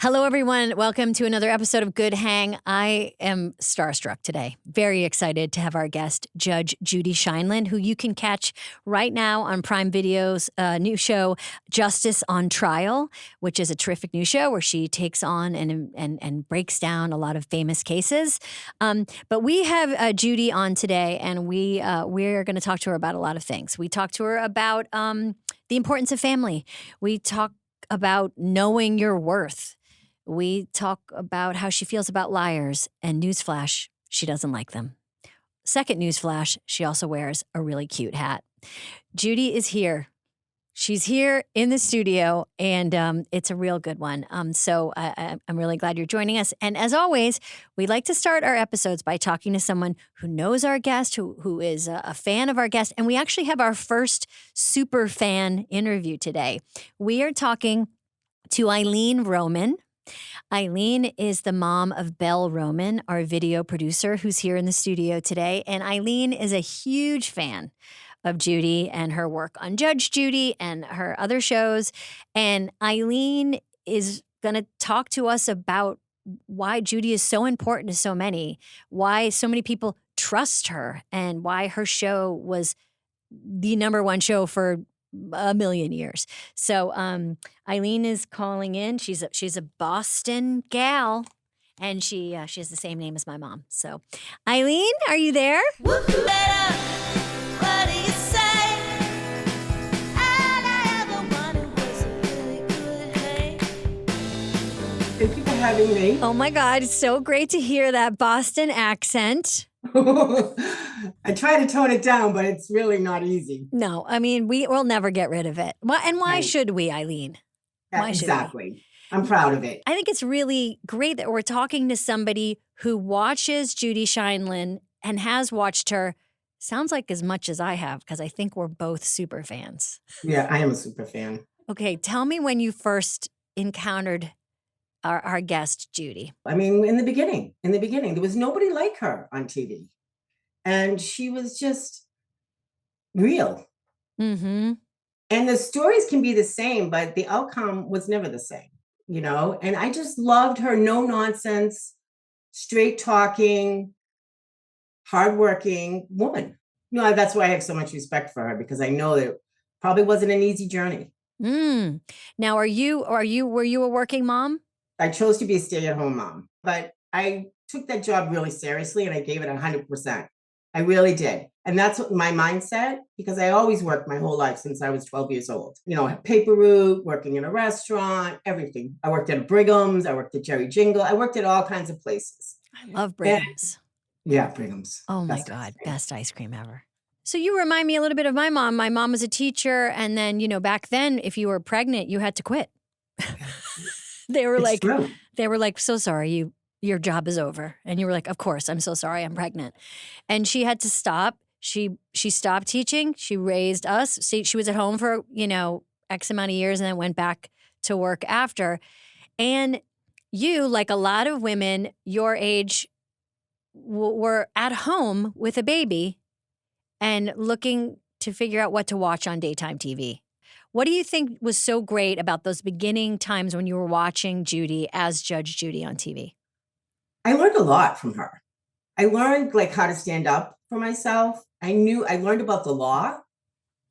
Hello, everyone. Welcome to another episode of Good Hang. I am starstruck today. Very excited to have our guest, Judge Judy Sheindlin, who you can catch right now on Prime Video's new show, Justice on Trial, which is a terrific new show where she takes on and breaks down a lot of famous cases. But we have Judy on today, and we're going to talk to her about a lot of things. We talked to her about the importance of family. We talk about knowing your worth. We talk about how she feels about liars, and newsflash, she doesn't like them. Second newsflash, she also wears a really cute hat. Judy is here. She's here in the studio, and it's a real good one. So I'm really glad you're joining us. And as always, we like to start our episodes by talking to someone who knows our guest, who is a fan of our guest. And we actually have our first super fan interview today. We are talking to Eileen Roman. Eileen is the mom of Belle Roman, our video producer, who's here in the studio today. And Eileen is a huge fan of Judy and her work on Judge Judy and her other shows. And Eileen is going to talk to us about why Judy is so important to so many, why so many people trust her, and why her show was the number one show for a million years. So Eileen is calling in. She's a Boston gal, and she has the same name as my mom. So Eileen, are you there? What do you say? All I ever wanted was a really good hang. Thank you for having me. Oh my God, it's so great to hear that Boston accent. I try to tone it down, but it's really not easy. No, I mean, we'll never get rid of it. Why Right. should we, Eileen? Yeah, Why should we? exactly. I'm proud of it. I think it's really great that we're talking to somebody who watches Judy Sheindlin and has watched her, sounds like as much as I have, because I think we're both super fans. Yeah, I am a super fan. Okay, tell me when you first encountered our guest, Judy. I mean, in the beginning, there was nobody like her on TV. And she was just real. Mm-hmm. And the stories can be the same, but the outcome was never the same, you know? And I just loved her no nonsense, straight talking, hardworking woman. You know, that's why I have so much respect for her, because I know that it probably wasn't an easy journey. Now, were you a working mom? I chose to be a stay-at-home mom, but I took that job really seriously and I gave it 100%. I really did. And that's what my mindset, because I always worked my whole life since I was 12 years old. You know, paper route, working in a restaurant, everything. I worked at Brigham's, I worked at Jerry Jingle, I worked at all kinds of places. I love Brigham's. Yeah, Brigham's. Oh my Best God, ice cream. best ice cream ever. So you remind me a little bit of my mom. My mom was a teacher, and then, you know, back then, if you were pregnant, you had to quit. They were It's true. so sorry, your job is over. And you were like, of course, I'm so sorry, I'm pregnant. And she had to stop. She stopped teaching. She raised us. She was at home for, you know, X amount of years and then went back to work after. And you, like a lot of women your age, were at home with a baby and looking to figure out what to watch on daytime TV. What do you think was so great about those beginning times when you were watching Judy as Judge Judy on TV? I learned a lot from her. I learned like how to stand up for myself. I learned about the law,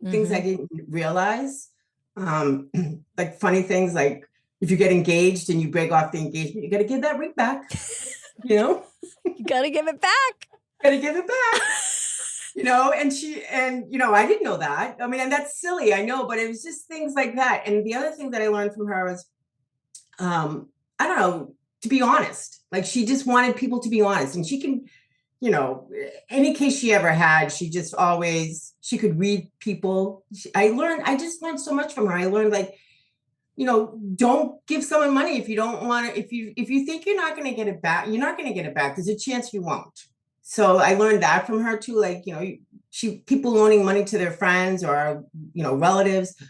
things I didn't realize. Like funny things like if you get engaged and you break off the engagement, you got to give that ring back, you know? You got to give it back. Got to give it back. You know, and you know, I didn't know that. I mean, and that's silly, I know, but it was just things like that. And the other thing that I learned from her was, I don't know, to be honest. Like she just wanted people to be honest. And she can, you know, any case she ever had, she could read people. I just learned so much from her. I learned like, you know, don't give someone money if you don't want to, if you think you're not going to get it back, you're not going to get it back. There's a chance you won't. So I learned that from her too. Like, you know, people loaning money to their friends or, you know, relatives,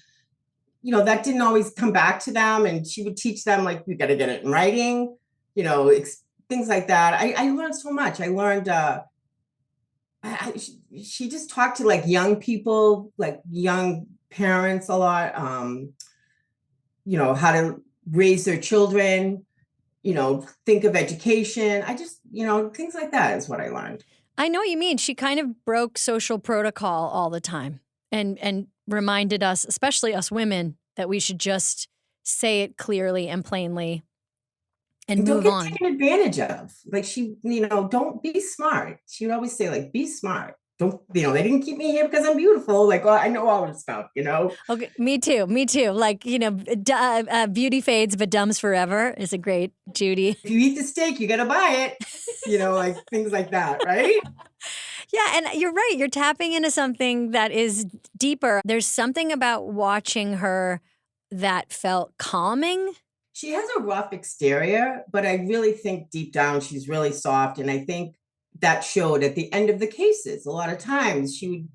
you know, that didn't always come back to them. And she would teach them like, you got to get it in writing, you know, things like that. I learned so much. I learned, she just talked to like young people, like young parents a lot, you know, how to raise their children, think of education. I just, things like that is what I learned. I know what you mean. She kind of broke social protocol all the time and reminded us, especially us women, that we should just say it clearly and plainly and Don't move get on. taken advantage of. Like don't be smart. She would always say, like, be smart. Don't, they didn't keep me here because I'm beautiful. Like, well, I know all this stuff, Okay, me too. Like, beauty fades, but dumb's forever is a great Judy. If you eat the steak, you got to buy it. Like things like that, right? Yeah, and you're right. You're tapping into something that is deeper. There's something about watching her that felt calming. She has a rough exterior, but I really think deep down she's really soft. And I think that showed at the end of the cases. A lot of times she would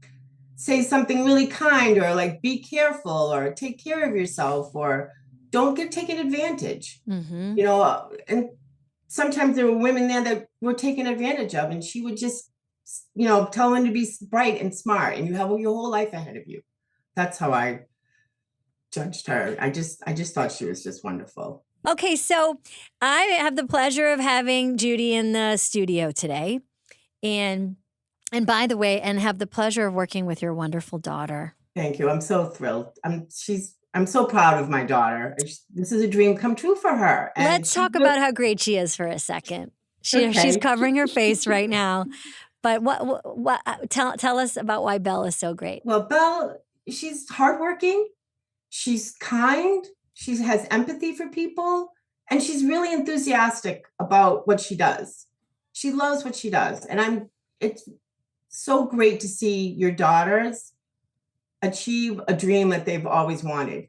say something really kind, or like, be careful, or take care of yourself, or don't get taken advantage. Mm-hmm. And sometimes there were women there that were taken advantage of, and she would just, tell them to be bright and smart, and you have your whole life ahead of you. That's how I judged her. I just thought she was just wonderful. Okay, so I have the pleasure of having Judy in the studio today. And by the way, and have the pleasure of working with your wonderful daughter. Thank you. I'm so thrilled. I'm so proud of my daughter. This is a dream come true for her. And let's talk about how great she is for a second. She's covering her face right now. But tell us about why Belle is so great. Well, Belle, she's hardworking. She's kind. She has empathy for people, and she's really enthusiastic about what she does. She loves what she does. And it's so great to see your daughters achieve a dream that they've always wanted.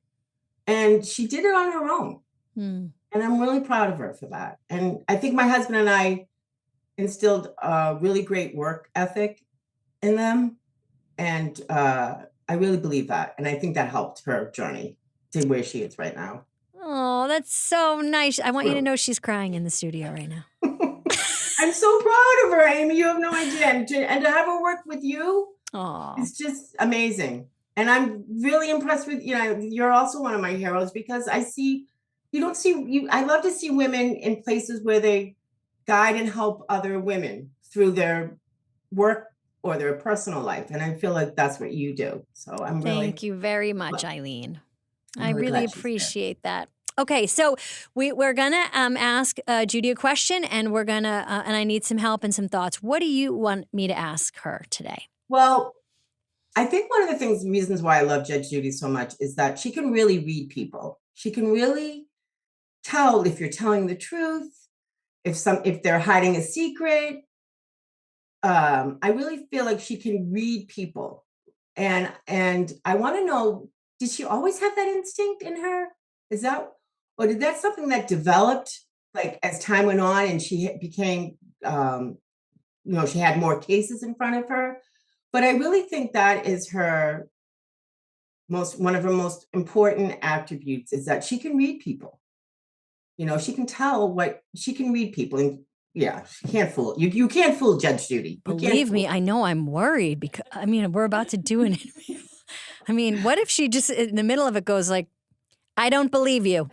And she did it on her own. And I'm really proud of her for that. And I think my husband and I instilled a really great work ethic in them. And I really believe that. And I think that helped her journey to where she is right now. Oh, that's so nice. I want you to know she's crying in the studio right now. I'm so proud of her, Amy. You have no idea. And to have her work with you, it's just amazing. And I'm really impressed with, you're also one of my heroes, because I love to see women in places where they guide and help other women through their work or their personal life. And I feel like that's what you do. So Thank you very much, Eileen. I really appreciate that. Okay, so we're gonna ask Judy a question, and we're gonna and I need some help and some thoughts. What do you want me to ask her today? Well, I think one of the reasons why I love Judge Judy so much is that she can really read people. She can really tell if you're telling the truth, if they're hiding a secret. I really feel like she can read people, and I want to know: did she always have that instinct in her? Or did that something that developed like as time went on and she became, she had more cases in front of her? But I really think that is one of her most important attributes, is that she can read people. She can tell she can read people, and she can't fool you. Can't fool Judge Judy. Believe me, I know. I'm worried because we're about to do an interview. What if she just in the middle of it goes like, I don't believe you.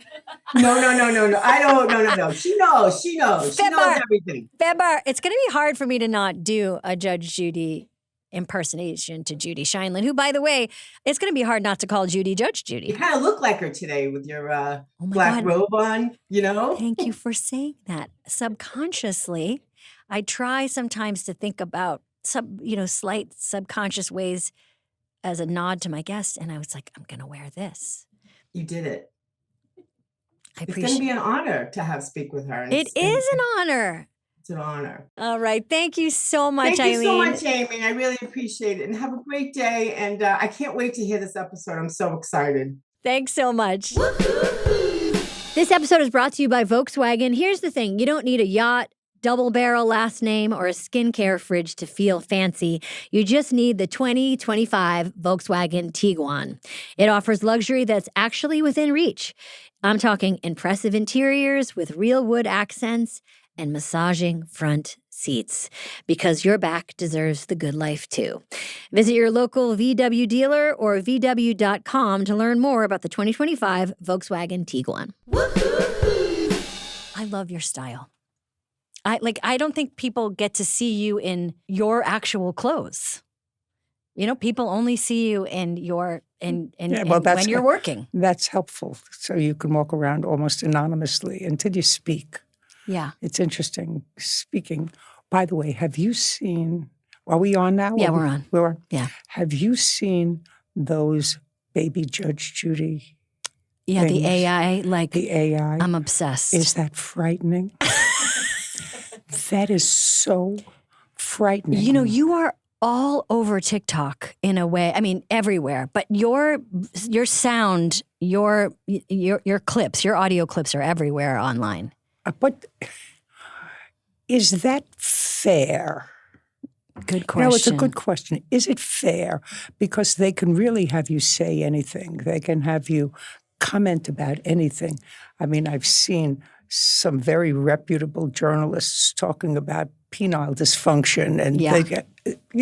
No. I don't. No. She knows. She knows everything. Febbar, it's going to be hard for me to not do a Judge Judy impersonation to Judy Sheindlin, who, by the way, it's going to be hard not to call Judy Judge Judy. You kind of look like her today with your black robe on, Thank you for saying that. Subconsciously, I try sometimes to think about slight subconscious ways as a nod to my guest, and I was like, I'm going to wear this. You did it. It's going to be an honor to speak with her. It is an honor. It's an honor. All right. Thank you so much, Eileen. Thank you so much, Amy. I really appreciate it. And have a great day. And I can't wait to hear this episode. I'm so excited. Thanks so much. This episode is brought to you by Volkswagen. Here's the thing. You don't need a yacht, double barrel last name, or a skincare fridge to feel fancy. You just need the 2025 Volkswagen Tiguan. It offers luxury that's actually within reach. I'm talking impressive interiors with real wood accents and massaging front seats, because your back deserves the good life too. Visit your local VW dealer or VW.com to learn more about the 2025 Volkswagen Tiguan. I love your style. I don't think people get to see you in your actual clothes. You know, people only see you in your when you're working. That's helpful. So you can walk around almost anonymously until you speak. Yeah. It's interesting. Speaking, by the way, have you seen, are we on now? Yeah, we're on. We're on? Yeah. Have you seen those baby Judge Judy Yeah, things? the AI, The AI. I'm obsessed. Is that frightening? That is so frightening. You know, you are all over TikTok in a way. I mean, everywhere. But your sound, your clips, your audio clips are everywhere online. But is that fair? Good question. No, it's a good question. Is it fair? Because they can really have you say anything. They can have you comment about anything. I mean, I've seen some very reputable journalists talking about penile dysfunction, and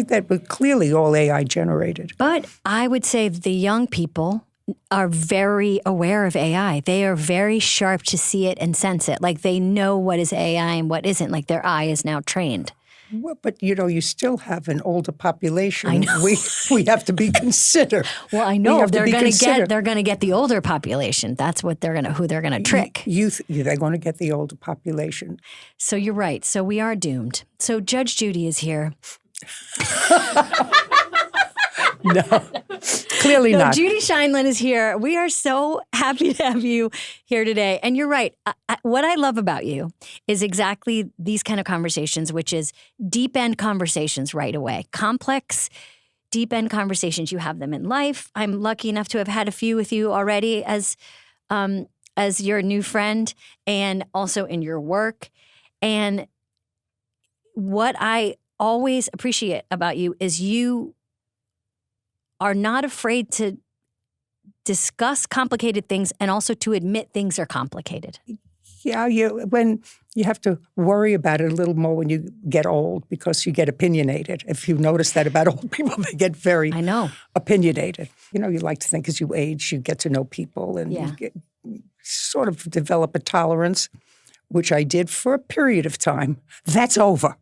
that were clearly all AI generated. But I would say the young people are very aware of AI. They are very sharp to see it and sense it. Like they know what is AI and what isn't. Like their eye is now trained. Well, but you know, you still have an older population. I know. We have to be considered. Well, I know they're going to get the older population. That's what who they're going to trick. They're going to get the older population. So you're right. So we are doomed. So Judge Judy is here. No, clearly not. Judy Sheindlin is here. We are so happy to have you here today. And you're right. What I love about you is exactly these kind of conversations, which is deep end conversations right away. Complex, deep end conversations. You have them in life. I'm lucky enough to have had a few with you already as your new friend, and also in your work. And what I always appreciate about you is you are not afraid to discuss complicated things and also to admit things are complicated. Yeah, when you have to worry about it a little more when you get old because you get opinionated. If you notice that about old people, they get very opinionated. You know, you like to think as you age, you get to know people and you sort of develop a tolerance, which I did for a period of time. That's over.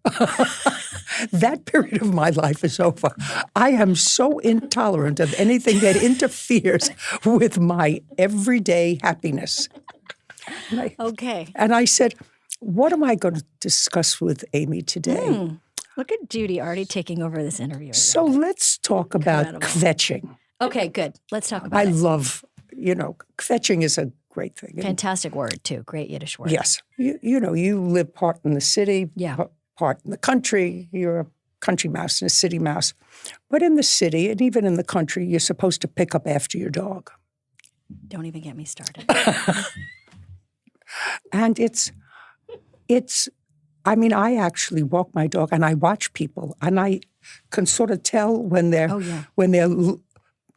That period of my life is over. I am so intolerant of anything that interferes with my everyday happiness. And I said, what am I going to discuss with Amy today? Look at Judy already taking over this interview. So let's talk about kvetching. Okay, good. Let's talk about it. I love, kvetching is a great thing. Fantastic word, too. Great Yiddish word. Yes. You know, you live part in the city, part in the country. You're a country mouse and a city mouse. But in the city, and even in the country, you're supposed to pick up after your dog. Don't even get me started. And I actually walk my dog and I watch people and I can sort of tell when they're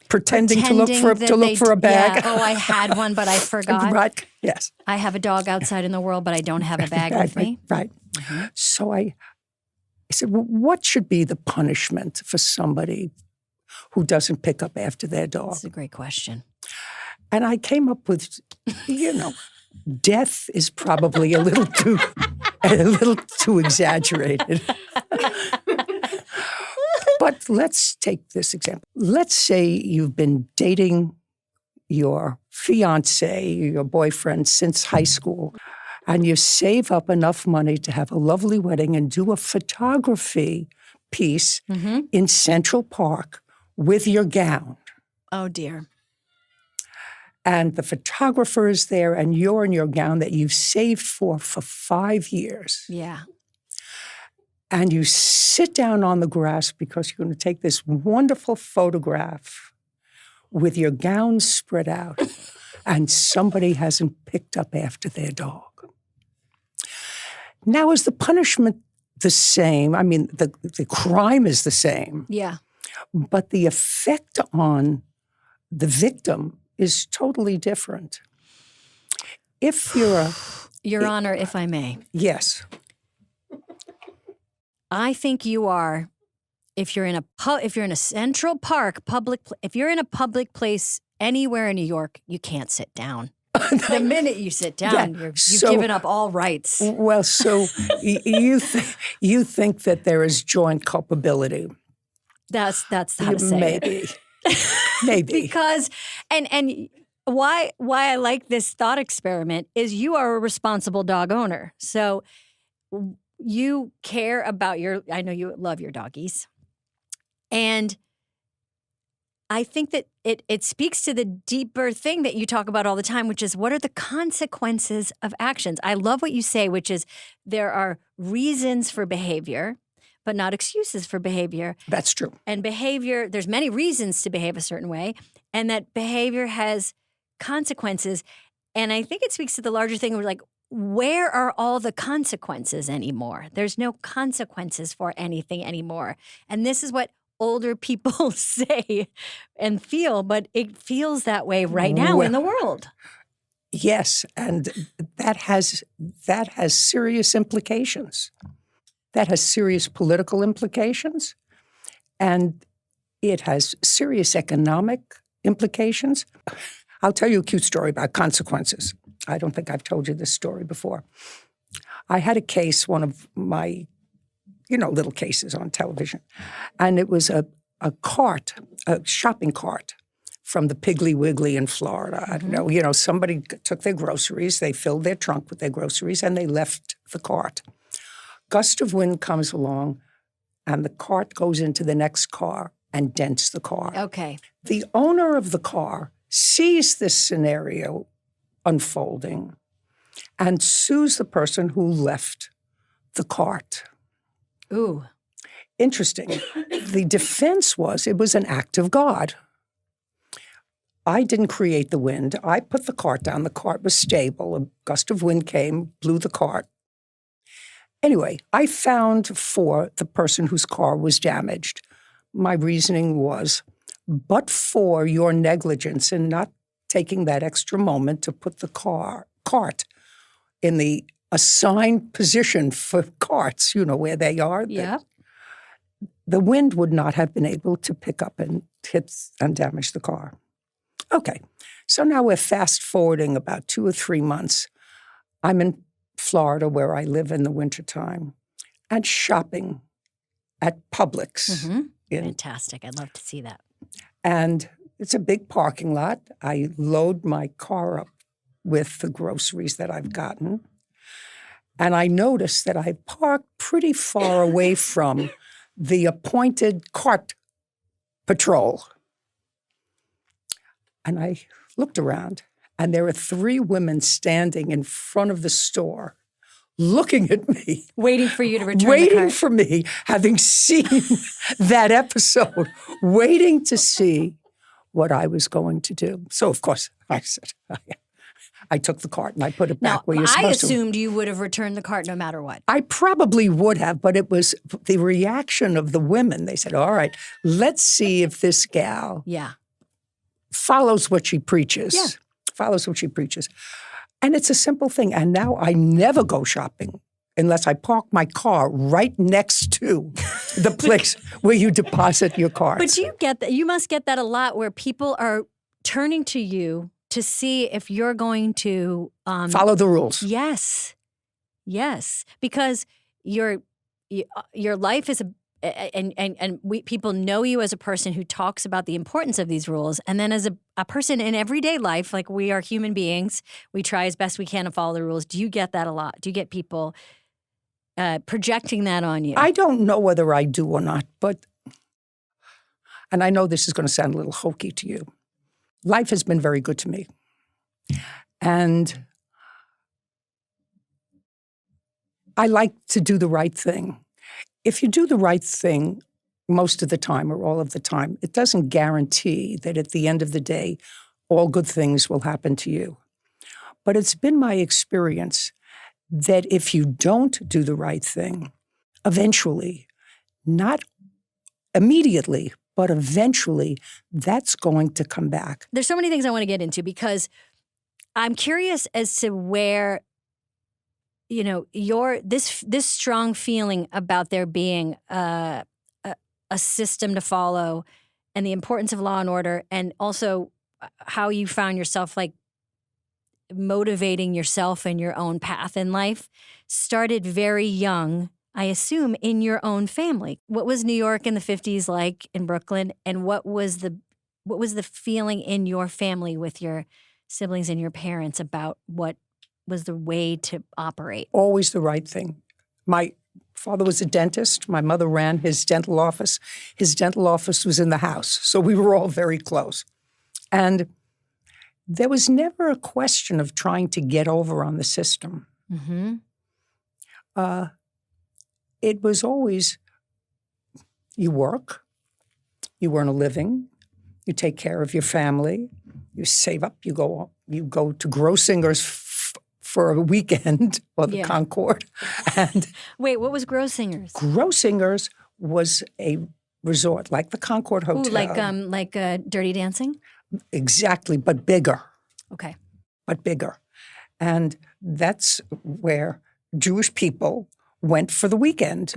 pretending to look for a bag. Yeah. Oh, I had one, but I forgot. Right. Yes. I have a dog outside in the world, but I don't have a bag with me. Right. Mm-hmm. So I said, well, what should be the punishment for somebody who doesn't pick up after their dog? That's a great question. And I came up with, death is probably a little too exaggerated. But let's take this example. Let's say you've been dating your fiance, your boyfriend since high school, and you save up enough money to have a lovely wedding and do a photography piece in Central Park with your gown. Oh, dear. And the photographer is there, and you're in your gown that you've saved for 5 years. Yeah. And you sit down on the grass because you're going to take this wonderful photograph with your gown spread out, and somebody hasn't picked up after their dog. Now, is the punishment the same? I mean, the crime is the same. Yeah. But the effect on the victim is totally different. If you're Your Honor, if I may. Yes. I think you are, if you're in a Central Park if you're in a public place anywhere in New York, you can't sit down. The minute you sit down, you've given up all rights. Well, so you think that there is joint culpability. That's how to say it. Maybe. Because, and why I like this thought experiment is you are a responsible dog owner. So you care about I know you love your doggies. And I think that it speaks to the deeper thing that you talk about all the time, which is what are the consequences of actions? I love what you say, which is there are reasons for behavior, but not excuses for behavior. That's true. And behavior, there's many reasons to behave a certain way, and that behavior has consequences. And I think it speaks to the larger thing where like, where are all the consequences anymore? There's no consequences for anything anymore. And this is what older people say and feel, but it feels that way right now in the world. Yes, and that has serious implications. That has serious political implications, and it has serious economic implications. I'll tell you a cute story about consequences. I don't think I've told you this story before. I had a case, one of my, little cases on television, and it was a shopping cart from the Piggly Wiggly in Florida. I don't know, somebody took their groceries, they filled their trunk with their groceries, and they left the cart. Gust of wind comes along, and the cart goes into the next car and dents the car. Okay. The owner of the car sees this scenario unfolding and sues the person who left the cart. Ooh. Interesting. The defense was it was an act of God. I didn't create the wind. I put the cart down. The cart was stable. A gust of wind came, blew the cart. Anyway, I found for the person whose car was damaged. My reasoning was, but for your negligence in not taking that extra moment to put the cart in the assigned position for carts, where they are. Yeah. The wind would not have been able to pick up and hit and damage the car. Okay, so now we're fast forwarding about 2 or 3 months. I'm in Florida, where I live in the wintertime, and shopping at Publix. Mm-hmm. Fantastic. I'd love to see that. And it's a big parking lot. I load my car up with the groceries that I've gotten. And I notice that I parked pretty far away from the appointed cart patrol. And I looked around, and there were 3 women standing in front of the store, looking at me. Waiting for you to return the cart. Waiting for me, having seen that episode, waiting to see what I was going to do. So, of course, I said, I took the cart and I put it back where you're supposed to. I assumed you would have returned the cart no matter what. I probably would have, but it was the reaction of the women. They said, all right, let's see if this gal follows what she preaches. Yeah. Follows what she preaches. And it's a simple thing. And now I never go shopping unless I park my car right next to the place where you deposit your carts. But you get that. You must get that a lot, where people are turning to you to see if you're going to follow the rules. Yes, because your life is people know you as a person who talks about the importance of these rules, and then as a person in everyday life, like we are human beings, we try as best we can to follow the rules. Do you get that a lot? Do you get people projecting that on you? I don't know whether I do or not, and I know this is going to sound a little hokey to you. Life has been very good to me. And I like to do the right thing. If you do the right thing most of the time or all of the time, it doesn't guarantee that at the end of the day, all good things will happen to you. But it's been my experience that if you don't do the right thing, eventually, not immediately, but eventually, that's going to come back. There's so many things I want to get into, because I'm curious as to where, this strong feeling about there being a system to follow and the importance of law and order, and also how you found yourself motivating yourself and your own path in life started very young, I assume, in your own family. What was New York in the 50s like in Brooklyn? And what was the feeling in your family with your siblings and your parents about what was the way to operate? Always the right thing. My father was a dentist. My mother ran his dental office. His dental office was in the house, so we were all very close. And there was never a question of trying to get over on the system. Mm-hmm. It was always, you work, you earn a living, you take care of your family, you save up, you go to Grossinger's for a weekend, or the Concord. And wait, what was Grossinger's? Grossinger's was a resort, like the Concord Hotel. Ooh, like Dirty Dancing? Exactly, but bigger. Okay. But bigger. And that's where Jewish people went for the weekend.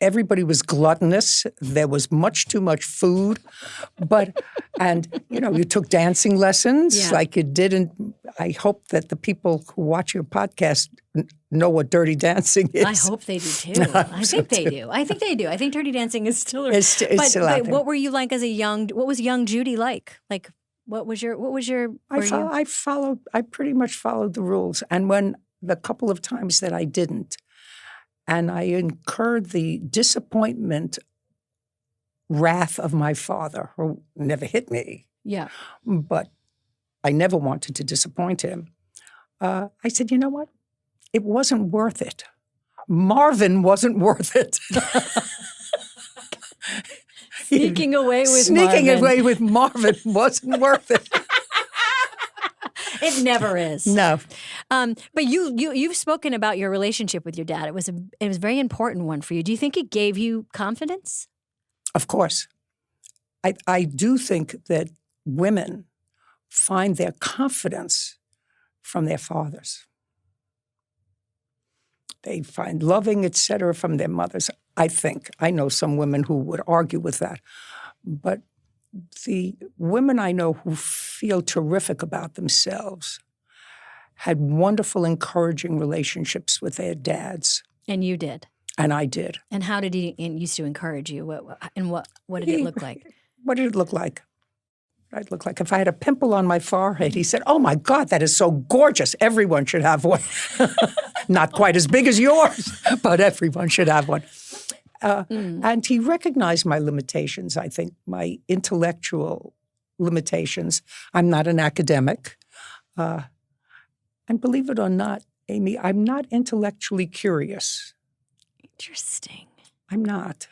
Everybody was gluttonous. There was much too much food. And you took dancing lessons like you didn't. I hope that the people who watch your podcast know what Dirty Dancing is. I hope they do too. I think they do. I think they do. I think Dirty Dancing is still around. It's still out there. What were you like as what was young Judy like? Like, what was your? I pretty much followed the rules. And when the couple of times that I didn't, and I incurred the disappointment, wrath of my father, who never hit me. Yeah. But I never wanted to disappoint him. I said, you know what? It wasn't worth it. Marvin wasn't worth it. Sneaking away with Marvin wasn't worth it. It never is. No. But you've spoken about your relationship with your dad. It was a very important one for you. Do you think it gave you confidence? Of course. I do think that women find their confidence from their fathers. They find loving, et cetera, from their mothers. I think. I know some women who would argue with that. But the women I know who feel terrific about themselves had wonderful, encouraging relationships with their dads. And you did. And I did. And how did he used to encourage you? What did it look like? What did it look like? I'd look like if I had a pimple on my forehead, he said, "Oh my God, that is so gorgeous. Everyone should have one." Not quite as big as yours, but everyone should have one. And he recognized my limitations, I think, my intellectual limitations. I'm not an academic. And believe it or not, Amy, I'm not intellectually curious. Interesting. I'm not.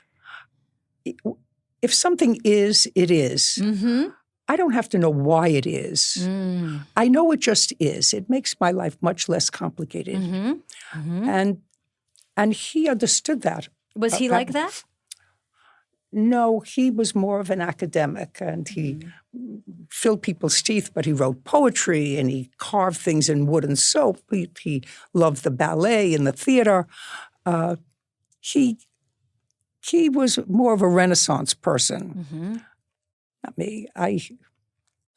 If something is, it is. Mm-hmm. I don't have to know why it is. I know it just is. It makes my life much less complicated. Mm-hmm. Mm-hmm. And he understood that. Was he like that? No, he was more of an academic, and he filled people's teeth, but he wrote poetry, and he carved things in wood and soap. He loved the ballet and the theater. He was more of a Renaissance person. Mm-hmm. Not me.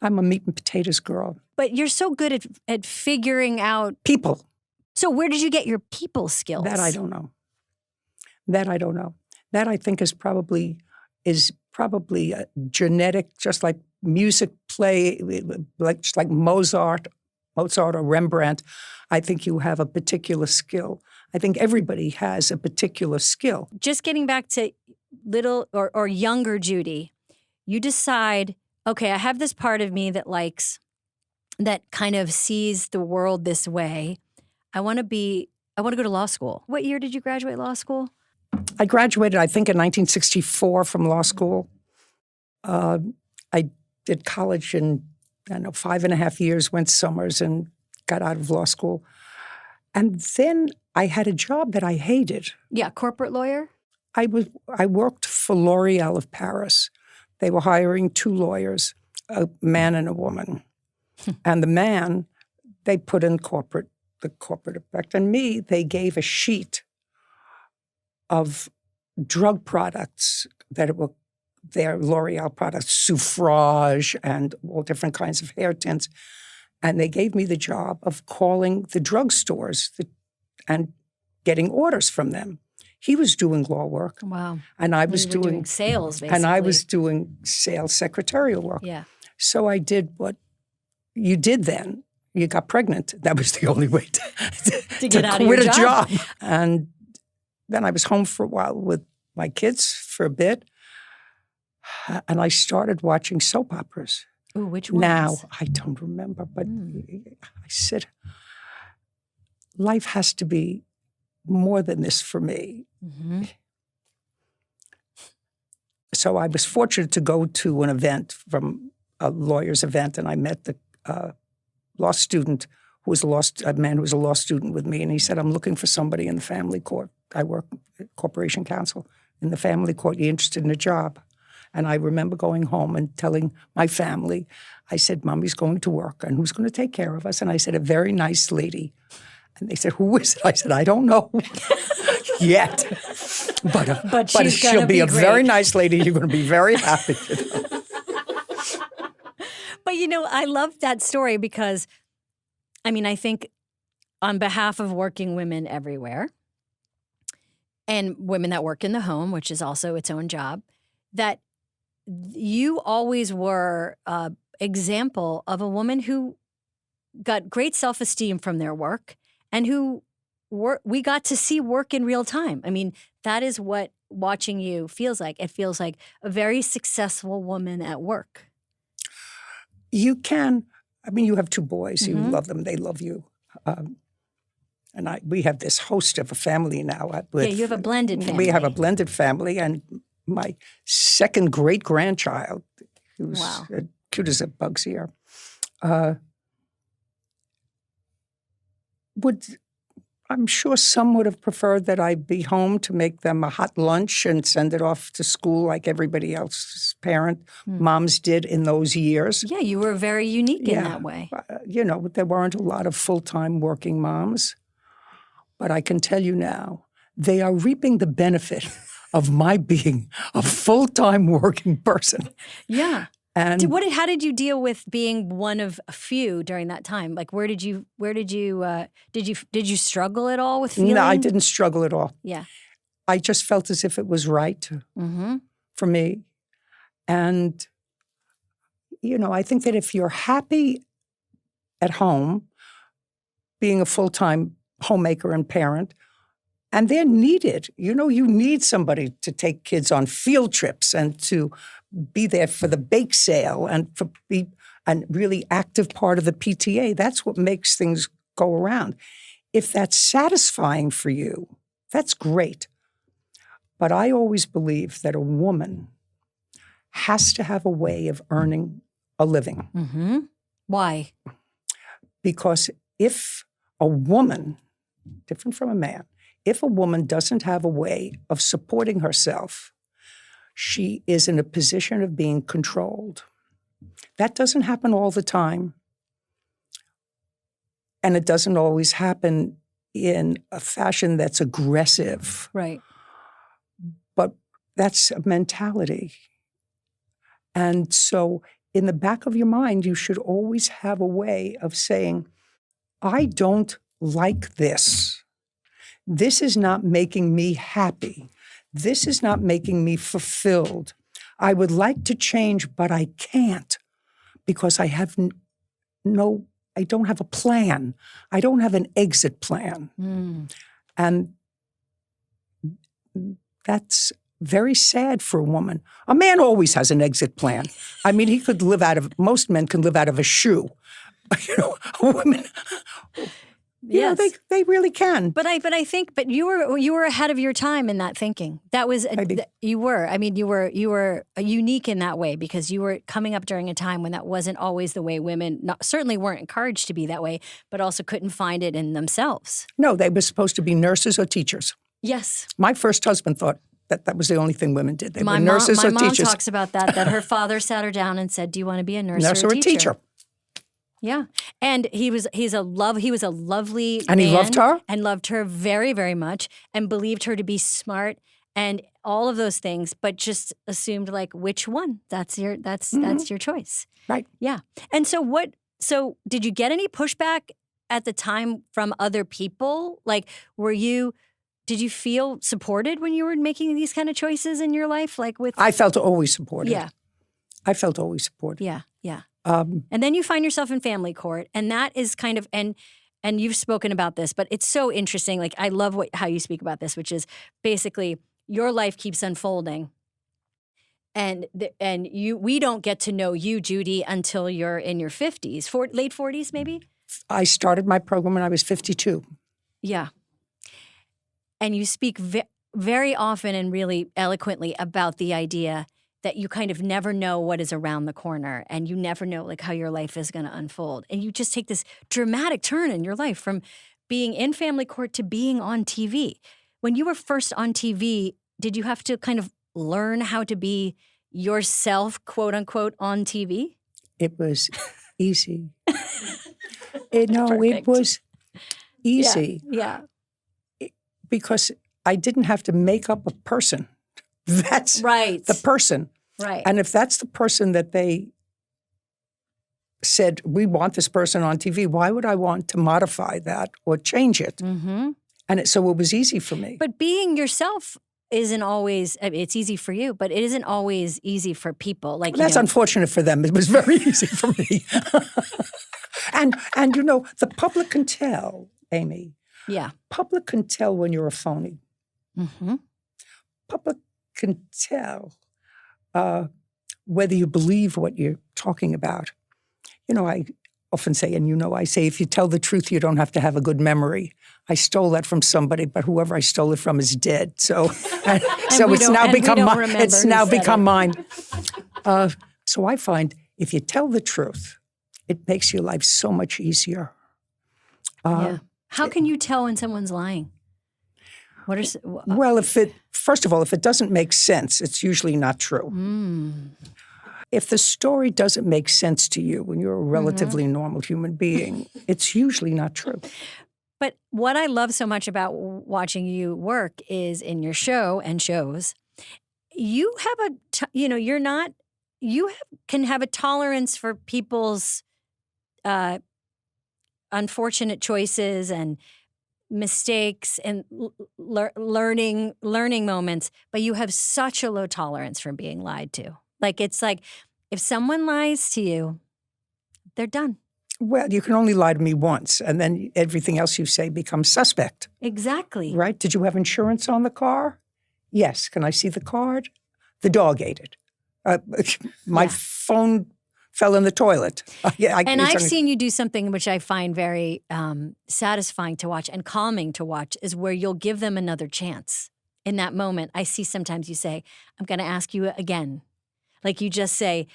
I'm a meat and potatoes girl. But you're so good at figuring out people. So where did you get your people skills? That I don't know. That I think is probably genetic, just like music play, just like Mozart or Rembrandt. I think you have a particular skill. I think everybody has a particular skill. Just getting back to little or younger Judy, you decide, okay, I have this part of me that kind of sees the world this way. I want to go to law school. What year did you graduate law school? I graduated, I think, in 1964 from law school. I did college in, 5.5 years, went summers and got out of law school. And then I had a job that I hated. Yeah, corporate lawyer? I worked for L'Oreal of Paris. They were hiring 2 lawyers, a man and a woman. And the man, they put in the corporate effect. And me, they gave a sheet of drug products that were their L'Oreal products, Suffrage and all different kinds of hair tints. And they gave me the job of calling the drugstores and getting orders from them. He was doing law work. Wow. And I was doing sales, basically. And I was doing sales secretarial work. Yeah. So I did what you did then. You got pregnant. That was the only way to get out of quit your job. And then I was home for a while with my kids for a bit. And I started watching soap operas. Ooh, which ones? Now, I don't remember, but I said, life has to be more than this for me. Mm-hmm. So I was fortunate to go to an event, from a lawyer's event, and I met the law student who was a man who was a law student with me, and he said, I'm looking for somebody in the family court. I work at Corporation Counsel in the family court. You interested in a job? And I remember going home and telling my family, I said, Mommy's going to work, and who's going to take care of us? And I said, a very nice lady. And they said, who is it? I said, I don't know yet. But she'll be a great. very nice lady. You're going to be very happy. But, I love that story because, I think on behalf of working women everywhere and women that work in the home, which is also its own job, that you always were an example of a woman who got great self-esteem from their work and who we got to see work in real time. That is what watching you feels like. It feels like a very successful woman at work. You can. You have two boys. You love them. They love you. And we have this host of a family now. You have a blended family. We have a blended family, and my second great-grandchild, who's cute as a bug's ear, I'm sure some would have preferred that I be home to make them a hot lunch and send it off to school like everybody else's moms did in those years. Yeah, you were very unique in that way. There weren't a lot of full-time working moms. But I can tell you now, they are reaping the benefit of my being a full-time working person. Yeah. And how did you deal with being one of a few during that time? Like, did you struggle at all with feeling? No, I didn't struggle at all. Yeah. I just felt as if it was right for me. And, I think that if you're happy at home, being a full-time homemaker and parent, and they're needed. You need somebody to take kids on field trips and to be there for the bake sale and be a really active part of the PTA. That's what makes things go around. If that's satisfying for you, that's great. But I always believe that a woman has to have a way of earning a living. Mm-hmm. Why? Because if a woman, different from a man, if a woman doesn't have a way of supporting herself, she is in a position of being controlled. That doesn't happen all the time. And it doesn't always happen in a fashion that's aggressive. Right. But that's a mentality. And so in the back of your mind, you should always have a way of saying, I don't like this. This is not making me happy. This is not making me fulfilled. I would like to change, but I can't because I have I don't have a plan. I don't have an exit plan. And that's very sad for a woman. A man always has an exit plan. He could most men can live out of a shoe. A woman... Yes. They really can. But you were ahead of your time in that thinking. That was you were. You were unique in that way because you were coming up during a time when that wasn't always the way women certainly weren't encouraged to be that way, but also couldn't find it in themselves. No, they were supposed to be nurses or teachers. Yes. My first husband thought that was the only thing women did. They were nurses or teachers. My mom talks about that her father sat her down and said, "Do you want to be a nurse or a teacher?" Yeah, and he was a lovely and man, he loved her and loved her very, very much, and believed her to be smart and all of those things, but just assumed like which one? That's your choice. Right. Yeah. And so did you get any pushback at the time from other people? Like, did you feel supported when you were making these kind of choices in your life? Like I felt always supported. Yeah. I felt always supported. Yeah. Yeah. And then you find yourself in family court, and that is kind of, and you've spoken about this, but it's so interesting. Like, I love how you speak about this, which is basically your life keeps unfolding. And we don't get to know you, Judy, until you're in your 50s, late 40s, maybe? I started my program when I was 52. Yeah. And you speak very often and really eloquently about the idea that you kind of never know what is around the corner, and you never know like how your life is going to unfold. And you just take this dramatic turn in your life from being in family court to being on TV. When you were first on TV, did you have to kind of learn how to be yourself, quote unquote, on TV? It was easy. It was easy. Yeah. Because I didn't have to make up a person. That's right. The person. Right. And if that's the person that they said, we want this person on TV, why would I want to modify that or change it? Mm-hmm. And so it was easy for me. But being yourself isn't always, it's easy for you, but it isn't always easy for people. Like that's unfortunate for them. It was very easy for me. and the public can tell, Amy. Yeah. Public can tell when you're a phony. Mm-hmm. Public can tell whether you believe what you're talking about. I often say, I say, if you tell the truth, you don't have to have a good memory. I stole that from somebody, but whoever I stole it from is dead. So, it's now become mine. So I find if you tell the truth, it makes your life so much easier. Yeah. How can you tell when someone's lying? Well, first of all, if it doesn't make sense, it's usually not true. Mm. If the story doesn't make sense to you when you're a relatively normal human being, it's usually not true. But what I love so much about watching you work is in your show and shows, you have can have a tolerance for people's unfortunate choices and mistakes and learning moments, but you have such a low tolerance for being lied to. Like, it's like if someone lies to you, they're done. Well, you can only lie to me once, and then everything else you say becomes suspect. Exactly. Right? Did you have insurance on the car? Yes. Can I see the card? The dog ate it. My phone fell in the toilet. I've seen you do something which I find very satisfying to watch and calming to watch, is where you'll give them another chance. In that moment, I see sometimes you say, I'm going to ask you again. Like, you just say,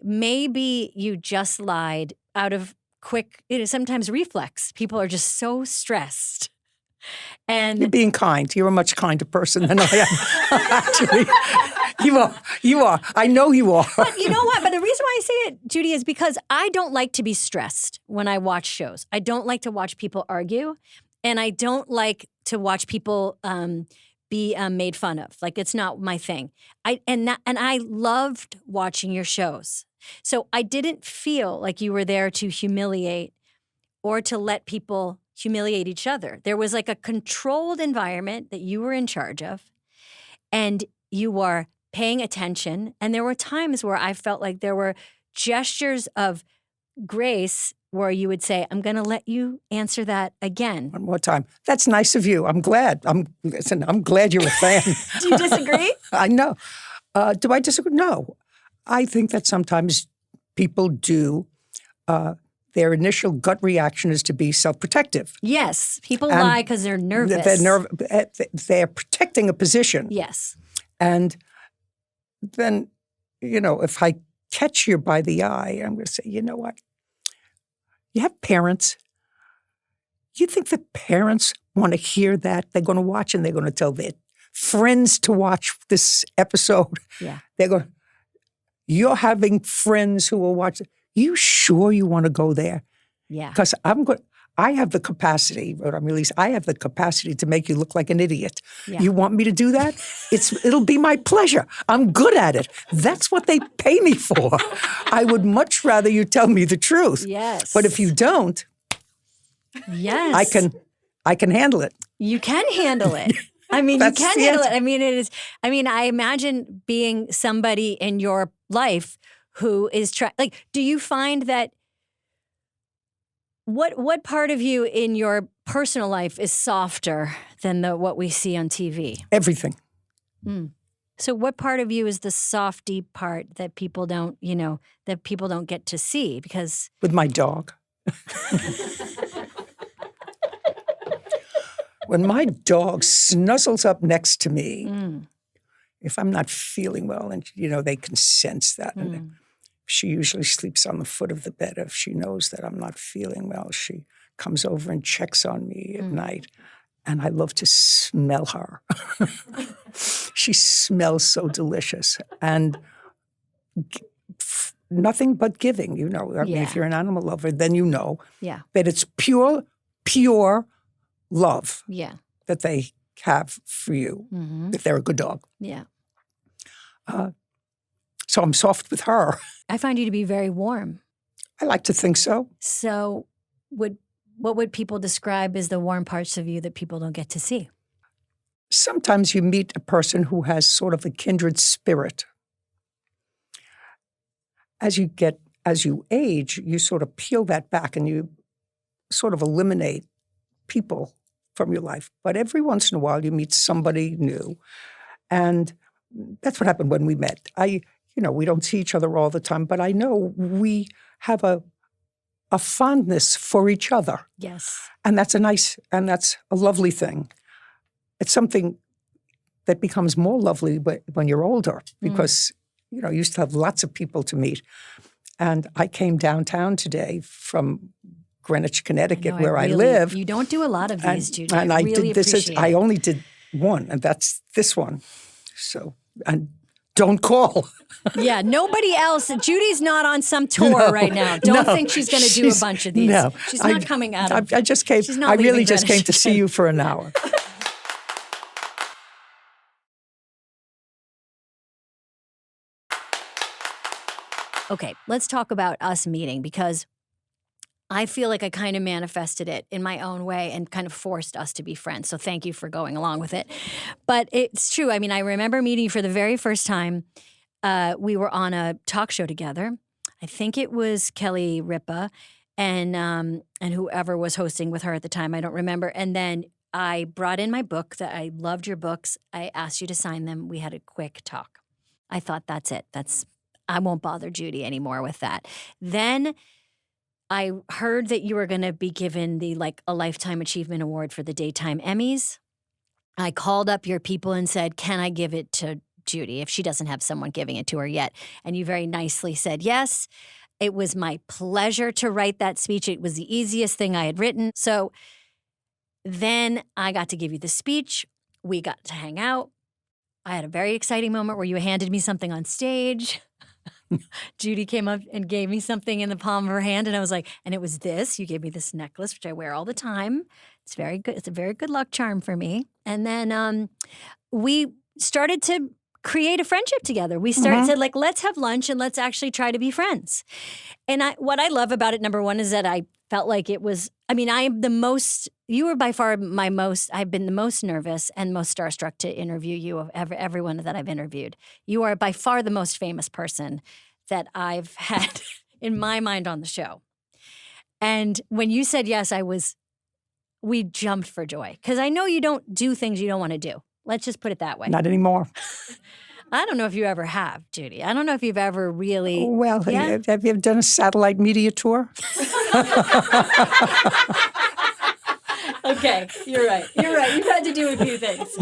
maybe you just lied out of quick, sometimes reflex. People are just so stressed. And you're being kind. You're a much kinder person than I am, actually. You are. I know you are. But you know what? But the reason why I say it, Judy, is because I don't like to be stressed when I watch shows. I don't like to watch people argue, and I don't like to watch people be made fun of. Like, it's not my thing. And I loved watching your shows. So I didn't feel like you were there to humiliate or to let people humiliate each other. There was like a controlled environment that you were in charge of, and you were paying attention. And there were times where I felt like there were gestures of grace where you would say, I'm going to let you answer that again. One more time. That's nice of you. I'm glad. I'm glad you're a fan. Do you disagree? I know. Do I disagree? No. I think that sometimes people do. Their initial gut reaction is to be self-protective. Yes. People lie because they're nervous. They're protecting a position. Yes. And then, if I catch you by the eye, I'm going to say, you know what? You have parents. You think the parents want to hear that? They're going to watch, and they're going to tell their friends to watch this episode. Yeah. You're having friends who will watch it. You sure you want to go there? Yeah. Because I have the capacity, wrote on release, I have the capacity to make you look like an idiot. Yeah. You want me to do that? It'll be my pleasure. I'm good at it. That's what they pay me for. I would much rather you tell me the truth. Yes. But if you don't, yes, I can handle it. You can handle it. I mean, you That's can the handle it. answer. I mean, it is. I mean, I imagine being somebody in your life who is do you find that what part of you in your personal life is softer than what we see on TV? Everything. So what part of you is the softy part that people don't get to see? Because With my dog. When my dog snuzzles up next to me, if I'm not feeling well, and they can sense that. And she usually sleeps on the foot of the bed. If she knows that I'm not feeling well, she comes over and checks on me at night. And I love to smell her. She smells so delicious. And nothing but giving, I mean, if you're an animal lover, then that it's pure love that they have for you, if they're a good dog. Yeah. So I'm soft with her. I find you to be very warm. I like to think so. So what would people describe as the warm parts of you that people don't get to see? Sometimes you meet a person who has sort of a kindred spirit. As you age, you sort of peel that back and you sort of eliminate people from your life. But every once in a while, you meet somebody new. And that's what happened when we met. We don't see each other all the time, but I know we have a fondness for each other. Yes. And that's a lovely thing. It's something that becomes more lovely when you're older because, you used to have lots of people to meet. And I came downtown today from Greenwich, Connecticut, where I live. You don't do a lot of these, Judy. And I I really did this. appreciate I it. only did one, and that's this one. So, and don't call. Yeah, nobody else. Judy's not on some tour right now. Don't think she's going to do a bunch of these. No, she's not coming out of. I just came. She's not I really leaving just came Greenwich. to see you for an hour. Okay, let's talk about us meeting because I feel like I kind of manifested it in my own way and kind of forced us to be friends. So thank you for going along with it. But it's true. I mean, I remember meeting you for the very first time. We were on a talk show together. I think it was Kelly Ripa and whoever was hosting with her at the time. I don't remember. And then I brought in my book that I loved your books. I asked you to sign them. We had a quick talk. I thought that's it. I won't bother Judy anymore with that. Then I heard that you were going to be given a Lifetime Achievement Award for the Daytime Emmys. I called up your people and said, can I give it to Judy if she doesn't have someone giving it to her yet? And you very nicely said yes. It was my pleasure to write that speech. It was the easiest thing I had written. So then I got to give you the speech. We got to hang out. I had a very exciting moment where you handed me something on stage. Judy came up and gave me something in the palm of her hand, and I was like, and it was this. You gave me this necklace, which I wear all the time. It's very good. It's a very good luck charm for me. And then we started to create a friendship together. We said, let's have lunch and let's actually try to be friends. And what I love about it, number one, is that I felt like it was, you were by far I've been the most nervous and most starstruck to interview you of everyone that I've interviewed. You are by far the most famous person that I've had in my mind on the show. And when you said yes, we jumped for joy. Because I know you don't do things you don't want to do. Let's just put it that way. Not anymore. I don't know if you ever have, Judy. I don't know if you've ever really. Well, have you ever done a satellite media tour? Okay, you're right. You've had to do a few things.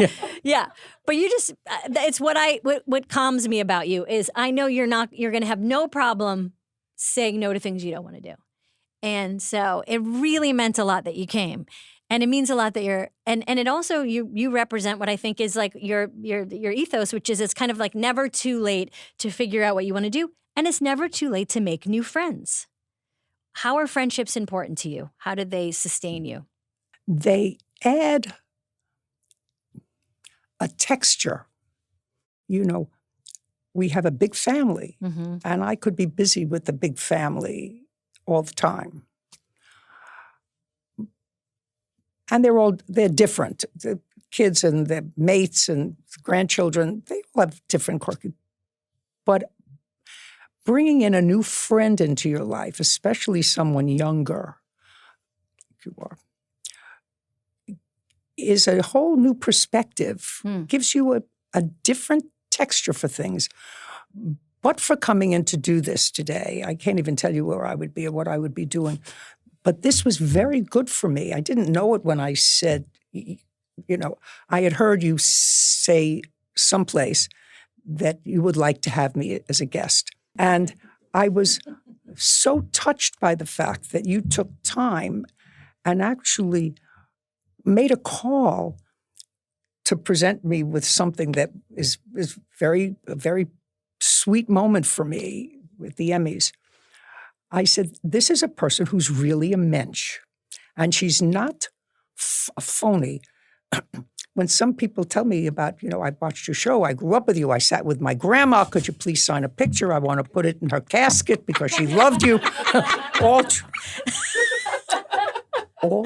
Yeah. But you just, it's what calms me about you is I know you're going to have no problem saying no to things you don't want to do. And so it really meant a lot that you came. And it means a lot that you're, and it also, you represent what I think is like your ethos, which is it's kind of like never too late to figure out what you want to do. And it's never too late to make new friends. How are friendships important to you? How do they sustain you? They add a texture. You know, we have a big family, and I could be busy with the big family all the time. And they're different. The kids and their mates and grandchildren, they all have different quirky. But bringing in a new friend into your life, especially someone younger, like you are, is a whole new perspective. Gives you a different texture for things. But for coming in to do this today, I can't even tell you where I would be or what I would be doing. But this was very good for me. I didn't know it when I said, you know, I had heard you say someplace that you would like to have me as a guest. And I was so touched by the fact that you took time and actually made a call to present me with something that is a very sweet moment for me with the Emmys. I said, this is a person who's really a mensch, and she's not a phony. When some people tell me about, you know, I watched your show, I grew up with you, I sat with my grandma, could you please sign a picture? I want to put it in her casket because she loved you. All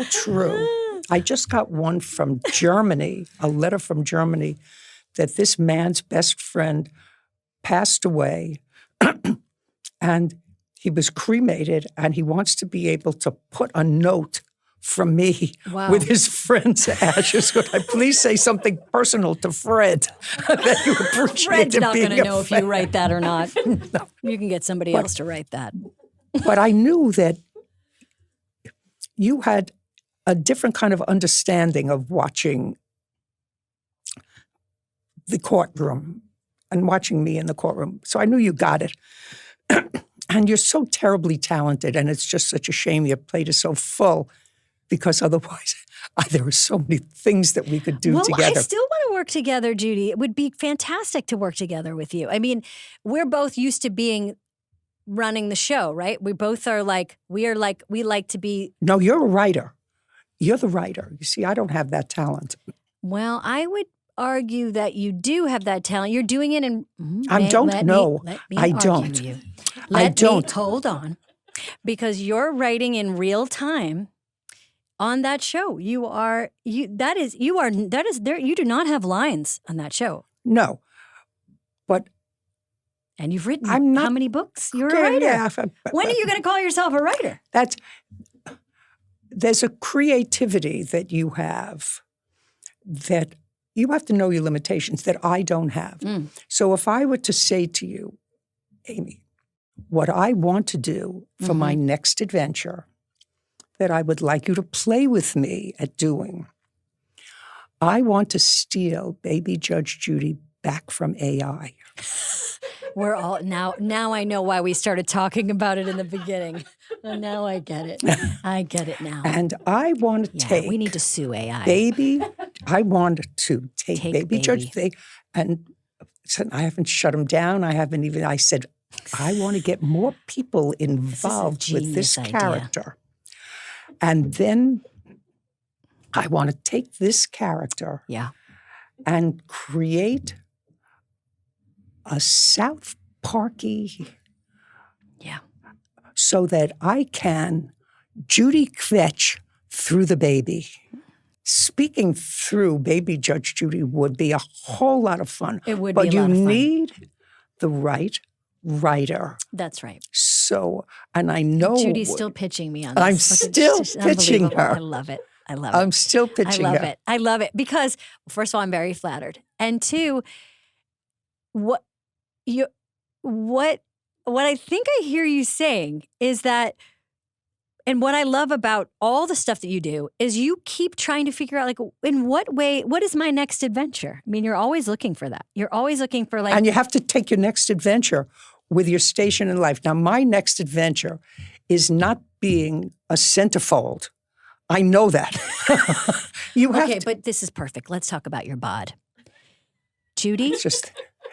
true. I just got one from Germany, a letter from Germany, that this man's best friend passed away and he was cremated, and he wants to be able to put a note from me with his friend's ashes. Could I please say something personal to Fred that you appreciate Fred's him not being going to know a if you write that or not. No. You can get somebody else to write that. But I knew that you had a different kind of understanding of watching the courtroom and watching me in the courtroom. So I knew you got it. And you're so terribly talented, and it's just such a shame your plate is so full, because otherwise there are so many things that we could do together. I still want to work together, Judy. It would be fantastic to work together with you. I mean, we're both used to running the show, right? We both are we like to be. No, you're a writer. You're the writer. You see, I don't have that talent. Well, I would argue that you do have that talent. You're doing it in. I don't know. I don't. I don't. Hold on. Because you're writing in real time on that show. You do not have lines on that show. No. But and you've written how many books? You're a writer. Yeah, when are you going to call yourself a writer? There's a creativity that you have that you have to know your limitations that I don't have. So if I were to say to you, Amy, what I want to do for my next adventure that I would like you to play with me at doing, I want to steal baby Judge Judy back from AI. We're all now I know why we started talking about it in the beginning. Now I get it. I get it now. And I want to we need to sue AI. I want to take baby Judge and I haven't shut him down. I said, I want to get more people involved with this character. And then I want to take this character and create a South Parky, so that I can Judy Kvetch through the baby. Speaking through baby Judge Judy would be a whole lot of fun. It would be a lot of fun. But you need the right writer. That's right. So, and I know Judy's still pitching me on this. I'm still pitching her. I love it. I'm still pitching her. I love it because, first of all, I'm very flattered, and two, what I think I hear you saying is that, and what I love about all the stuff that you do is you keep trying to figure out, in what way, what is my next adventure? I mean, you're always looking for that. You're always looking for And you have to take your next adventure with your station in life. Now, my next adventure is not being a centerfold. I know that. But this is perfect. Let's talk about your bod. Judy?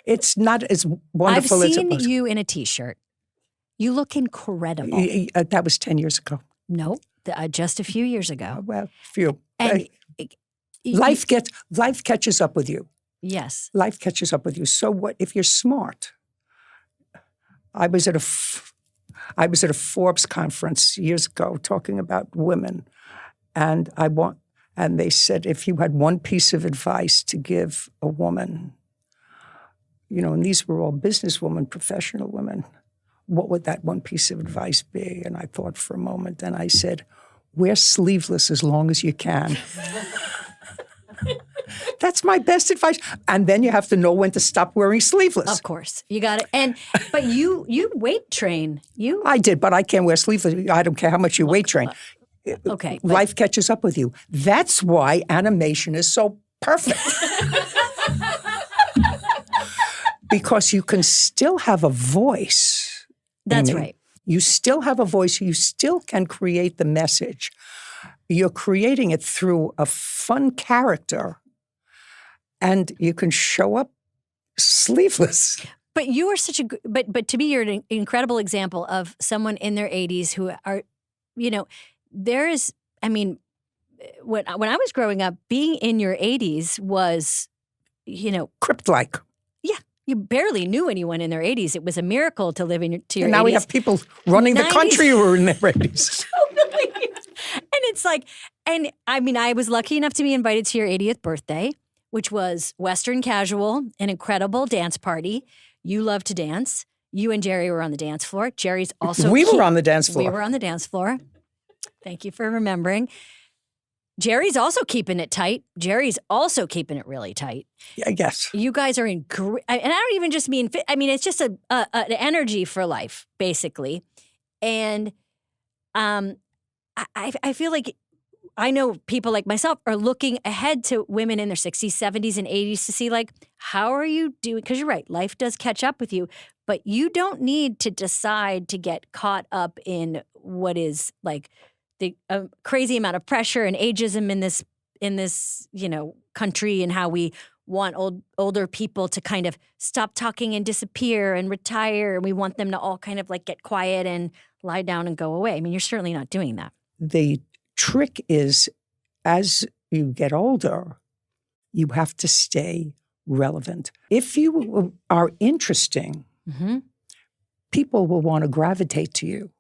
It's not as wonderful as it was. I've seen you in a T-shirt. You look incredible. That was 10 years ago. No, just a few years ago. Well, few. And Life catches up with you. Yes. Life catches up with you. So what if you're smart? I was at a Forbes conference years ago talking about women, and they said if you had one piece of advice to give a woman, and these were all businesswomen, professional women, what would that one piece of advice be? And I thought for a moment, and I said, wear sleeveless as long as you can. That's my best advice. And then you have to know when to stop wearing sleeveless. Of course. You got it. But you weight train. I did, but I can't wear sleeveless. I don't care how much you weight train. Okay. Life catches up with you. That's why animation is so perfect. Because you can still have a voice. That's Amy. right. You still have a voice. You still can create the message. You're creating it through a fun character, and you can show up sleeveless. But you are but to me, you're an incredible example of someone in their 80s who are, there is, when I was growing up, being in your 80s was, Crypt-like. Yeah. You barely knew anyone in their 80s. It was a miracle to live to your 80s. And now we have people running 90s. The country who are in their 80s. Totally. And it's like, I was lucky enough to be invited to your 80th birthday, which was Western Casual, an incredible dance party. You love to dance. You and Jerry were on the dance floor. Jerry's also We were on the dance floor. We were on the dance floor. Thank you for remembering. Jerry's also keeping it tight. Jerry's also keeping it really tight. Yeah, yes. You guys are in great, and I don't even just mean, it's just an energy for life, basically. And I feel like I know people like myself are looking ahead to women in their 60s, 70s, and 80s to see, how are you doing? Because you're right, life does catch up with you, but you don't need to decide to get caught up in what is the crazy amount of pressure and ageism in this country, and how we want older people to kind of stop talking and disappear and retire, and we want them to all kind of get quiet and lie down and go away. You're certainly not doing that. The trick is, as you get older, you have to stay relevant. If you are interesting, mm-hmm. people will want to gravitate to you.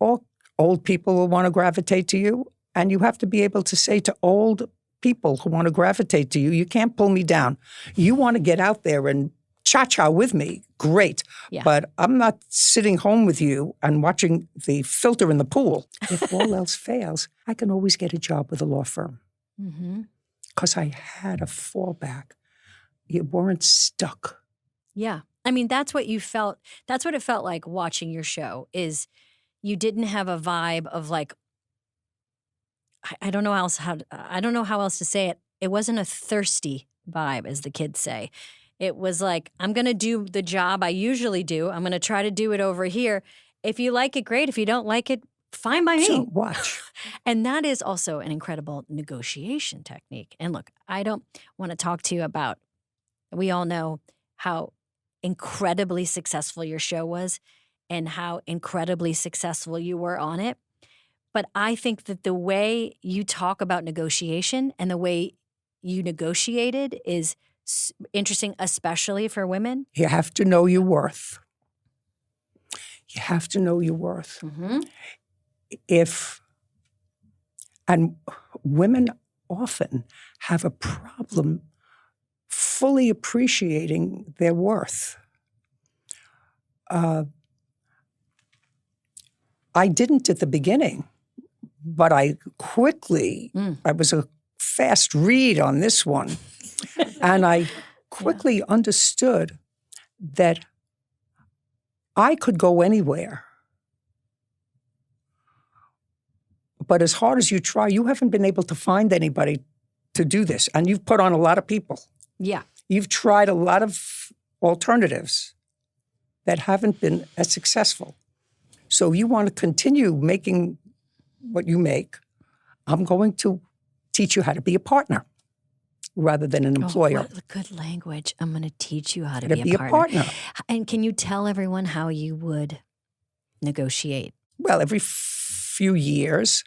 All old people will want to gravitate to you, and you have to be able to say to old people who want to gravitate to you, you can't pull me down. You want to get out there and cha-cha with me, great. Yeah. But I'm not sitting home with you and watching the filter in the pool. If all else fails, I can always get a job with a law firm. Because I had a fallback. You weren't stuck. Yeah. That's what you felt. That's what it felt like watching your show, is you didn't have a vibe of I don't know how else to say it. It wasn't a thirsty vibe, as the kids say. It was I'm going to do the job I usually do. I'm going to try to do it over here. If you like it, great. If you don't like it, fine by me. So watch. And that is also an incredible negotiation technique. And look, I don't want to talk to you about, we all know how incredibly successful your show was and how incredibly successful you were on it. But I think that the way you talk about negotiation and the way you negotiated is interesting, especially for women. You have to know your worth. You have to know your worth. Mm-hmm. And women often have a problem fully appreciating their worth. I didn't at the beginning, but I was a fast read on this one. And I quickly understood that I could go anywhere. But as hard as you try, you haven't been able to find anybody to do this. And you've put on a lot of people. Yeah. You've tried a lot of alternatives that haven't been as successful. So you want to continue making what you make. I'm going to teach you how to be a partner rather than an employer. Oh, what good language. I'm going to teach you how to be a partner. And can you tell everyone how you would negotiate? Well, every few years,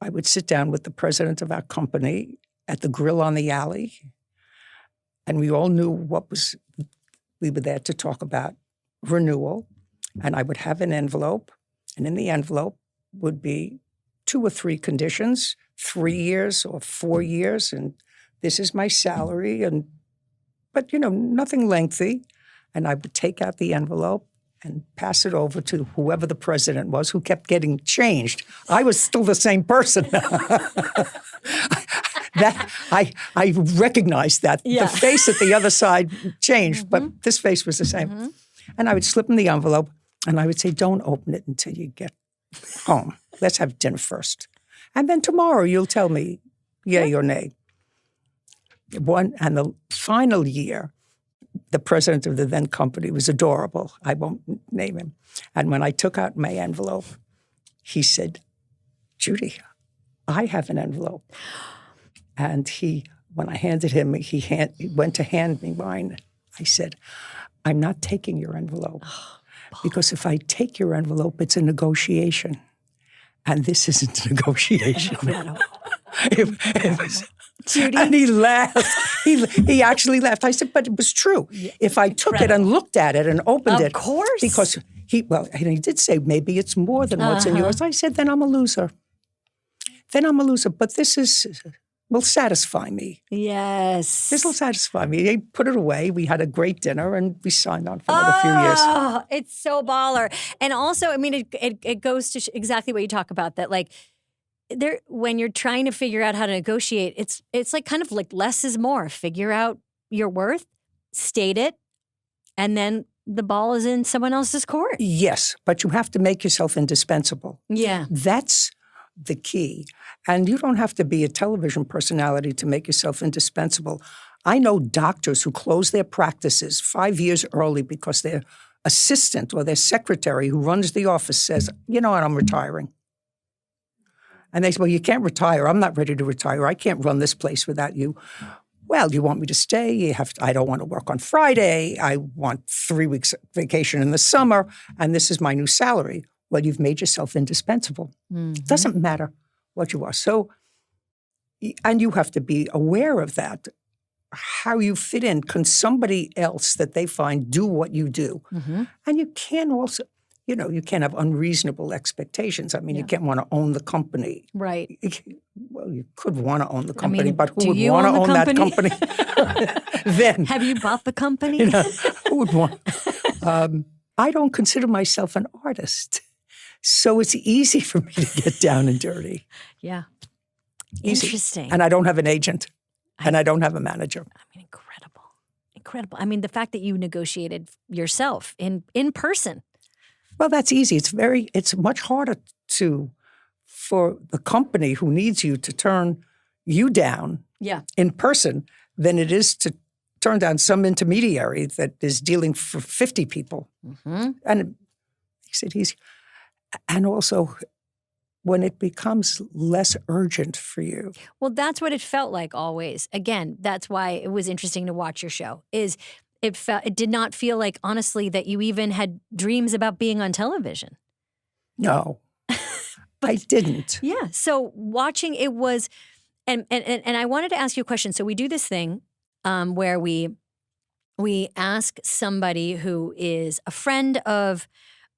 I would sit down with the president of our company at the grill on the alley, and we all knew we were there to talk about renewal, and I would have an envelope, and in the envelope would be 2 or 3 conditions, 3 years or 4 years, and this is my salary, but nothing lengthy. And I would take out the envelope and pass it over to whoever the president was, who kept getting changed. I was still the same person. I recognized that. Yeah. The face at the other side changed, but this face was the same. And I would slip him the envelope, and I would say, don't open it until you get home. Let's have dinner first. And then tomorrow you'll tell me yay or nay. And the final year, the president of the then company was adorable. I won't name him. And when I took out my envelope, he said, Judy, I have an envelope. And when I handed him, he went to hand me mine. I said, I'm not taking your envelope. Because if I take your envelope, it's a negotiation. And this isn't a negotiation. It was, Judy. And he laughed. He actually laughed. I said, but it was true. If I took it and looked at it and opened it. Of course. Because he did say, maybe it's more than what's in yours. I said, then I'm a loser. But this will satisfy me. Yes. This will satisfy me. He put it away. We had a great dinner, and we signed on for another few years. Oh, it's so baller. And also, I mean, it goes to exactly what you talk about, that like, when you're trying to figure out how to negotiate, it's like kind of like less is more. Figure out your worth, state it, and then the ball is in someone else's court. Yes, but you have to make yourself indispensable. Yeah. That's the key. And you don't have to be a television personality to make yourself indispensable. I know doctors who close their practices 5 years early because their assistant or their secretary who runs the office says, you know what, I'm retiring. And they say, well, you can't retire. I'm not ready to retire. I can't run this place without you. Well, you want me to stay? I don't want to work on Friday. I want 3 weeks vacation in the summer, and this is my new salary. Well, you've made yourself indispensable. It doesn't matter what you are. So, and you have to be aware of that, how you fit in. Can somebody else that they find do what you do? And you can also, you can't have unreasonable expectations. I mean, you can't want to own the company. Right. Well, you could want to own the company, but who do would you want to own own the that company? Then. Have you bought the company? Who would want? I don't consider myself an artist. So it's easy for me to get down and dirty. Yeah. Easy. Interesting. And I don't have an agent. And I don't have a manager. I mean, incredible. Incredible. I mean, the fact that you negotiated yourself in person. Well, that's easy. It's much harder for the company who needs you to turn you down in person than it is to turn down some intermediary that is dealing for 50 people. And he said he's, and also when it becomes less urgent for you. Well, that's what it felt like always. Again, that's why it was interesting to watch your show, is it did not feel like, honestly, that you even had dreams about being on television. No, I didn't. Yeah. So watching it was, and I wanted to ask you a question. So we do this thing where we ask somebody who is a friend of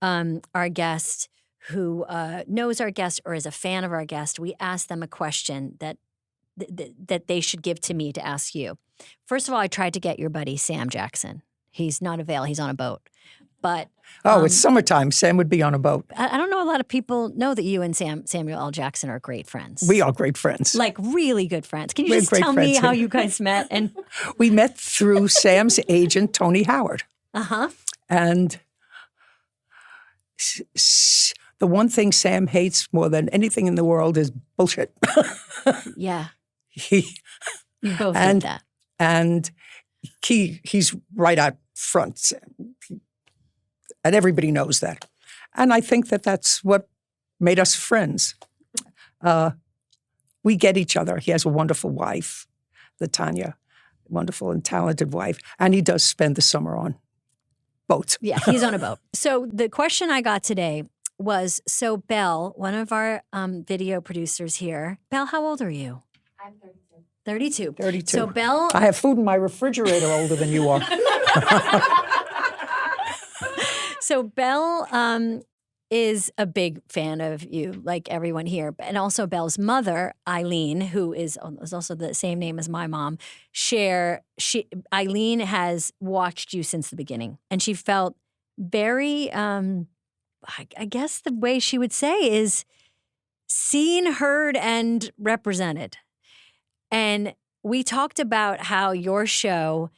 our guest, who knows our guest or is a fan of our guest. We ask them a question that they should give to me to ask you. First of all, I tried to get your buddy Sam Jackson. He's not available. He's on a boat. But it's summertime. Sam would be on a boat. I don't know a lot of people know that you and Samuel L. Jackson are great friends. We are great friends. Like really good friends. Can you just tell me how you guys met? And we met through Sam's agent, Tony Howard. And the one thing Sam hates more than anything in the world is bullshit. Yeah. You both did that. And he's right out front. And everybody knows that. And I think that that's what made us friends. We get each other. He has a wonderful wife, LaTanya, wonderful and talented wife. And he does spend the summer on boat. Yeah, he's on a boat. So the question I got today was, so Belle, one of our video producers here. Belle, how old are you? I'm 32. 32. 32. So Belle... I have food in my refrigerator older than you are. So Belle is a big fan of you, like everyone here. And also Belle's mother, Eileen, who is also the same name as my mom, Eileen has watched you since the beginning. And she felt very, I guess the way she would say is seen, heard, and represented. And we talked about how your show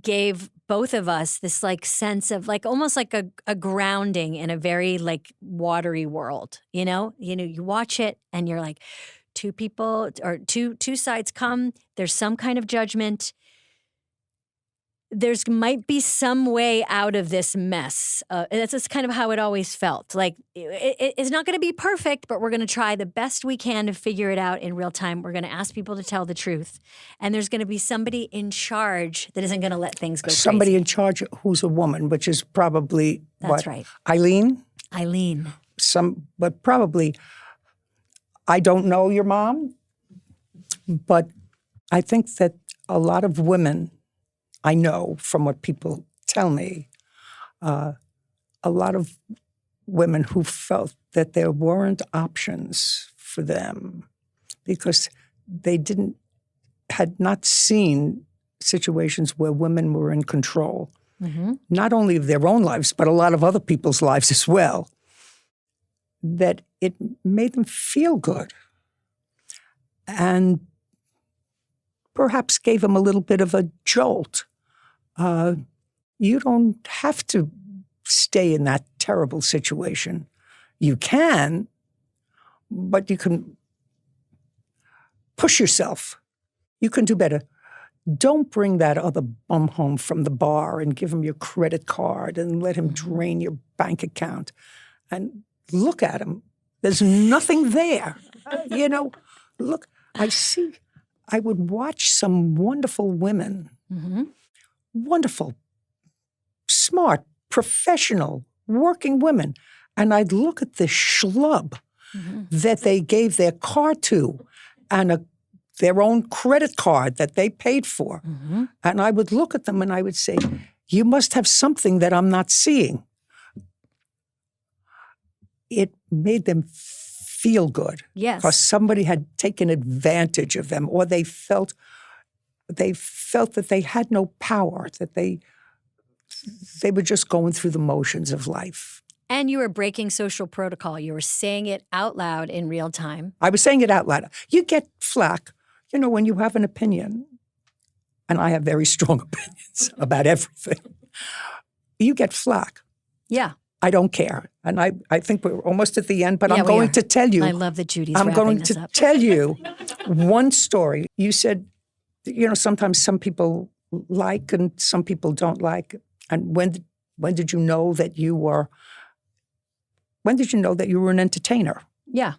gave both of us this like sense of like almost like a grounding in a very like watery world. You watch it and you're like, two people or two sides come, there's some kind of judgment. There's might be some way out of this mess. That's just kind of how it always felt. Like it's not going to be perfect, but we're going to try the best we can to figure it out in real time. We're going to ask people to tell the truth. And there's going to be somebody in charge that isn't going to let things go Somebody crazy. in charge who's a woman, which is probably, That's right. Eileen? Eileen. But probably, I don't know your mom, but I think that a lot of women, I know from what people tell me, a lot of women who felt that there weren't options for them because they had not seen situations where women were in control, not only of their own lives, but a lot of other people's lives as well, that it made them feel good and perhaps gave them a little bit of a jolt. You don't have to stay in that terrible situation. You can, but you can push yourself. You can do better. Don't bring that other bum home from the bar and give him your credit card and let him drain your bank account. And look at him. There's nothing there. Look, I would watch some wonderful women, wonderful, smart, professional, working women, and I'd look at the schlub that they gave their car to and their own credit card that they paid for. And I would look at them and I would say, you must have something that I'm not seeing. It made them feel good. Yes. Because somebody had taken advantage of them, or they felt that they had no power, that they were just going through the motions of life. And you were breaking social protocol. You were saying it out loud in real time. I was saying it out loud. You get flack, when you have an opinion, and I have very strong opinions about everything. You get flack. Yeah. I don't care. And I think we're almost at the end, but I'm going to tell you. I love that Judy's I'm wrapping going this to up. tell you one story. You said, sometimes some people like and some people don't like. And when did you know that you were an entertainer? Yeah.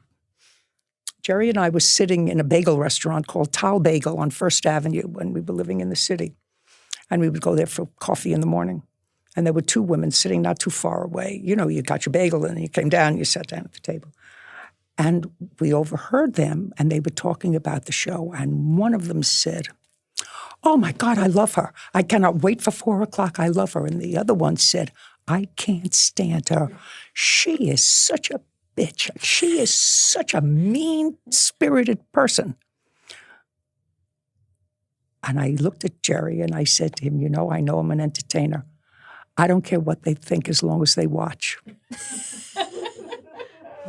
Jerry and I were sitting in a bagel restaurant called Tal Bagel on First Avenue when we were living in the city. And we would go there for coffee in the morning. And there were two women sitting not too far away. You got your bagel and you came down and you sat down at the table. And we overheard them and they were talking about the show. And one of them said, "Oh my God, I love her. I cannot wait for 4 o'clock. I love her." And the other one said, "I can't stand her. She is such a bitch. She is such a mean-spirited person." And I looked at Jerry and I said to him, I know I'm an entertainer. I don't care what they think as long as they watch.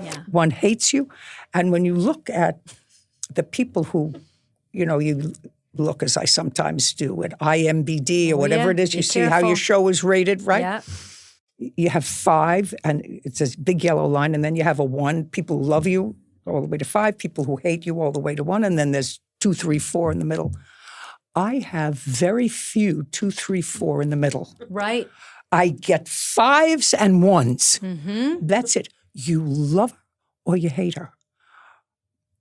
Yeah. One hates you. And when you look at the people who, you look, as I sometimes do, at IMDb or whatever it is, you see how your show is rated, right? Yeah. You have 5, and it's a big yellow line, and then you have a 1, people who love you all the way to 5, people who hate you all the way to 1, and then there's 2, 3, 4 in the middle. I have very few 2, 3, 4 in the middle. Right. I get 5s and 1s. That's it. You love her or you hate her.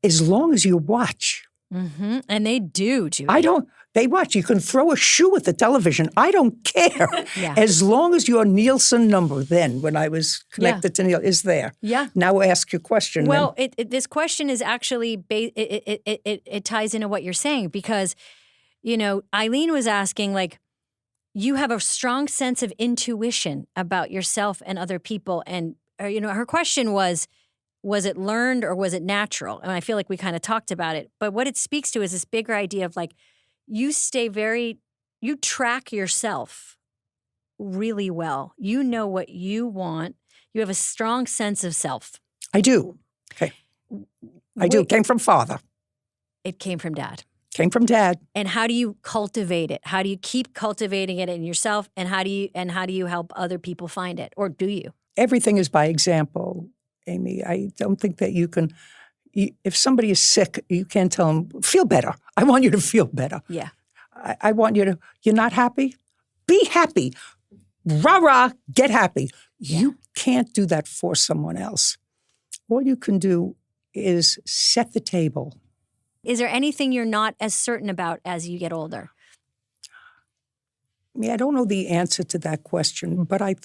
As long as you watch, And they do, Judy. I don't. They watch. You can throw a shoe at the television. I don't care. Yeah. As long as your Nielsen number then, when I was connected to Neil, is there. Yeah. Now ask your question. Well, this question is actually, it ties into what you're saying because, Eileen was asking, like, you have a strong sense of intuition about yourself and other people. And, her question was it learned or was it natural? And I feel like we kind of talked about it. But what it speaks to is this bigger idea of like, you track yourself really well. You know what you want. You have a strong sense of self. I do. Okay. I do. Came from father. It came from dad. Came from dad. And how do you cultivate it? How do you keep cultivating it in yourself? And how do you help other people find it? Or do you? Everything is by example, Amy. I don't think that you can. If somebody is sick, you can't tell them, feel better. I want you to feel better. Yeah. I want you to, you're not happy? Be happy. Rah-rah, get happy. Yeah. You can't do that for someone else. All you can do is set the table. Is there anything you're not as certain about as you get older? I mean, I don't know the answer to that question, but I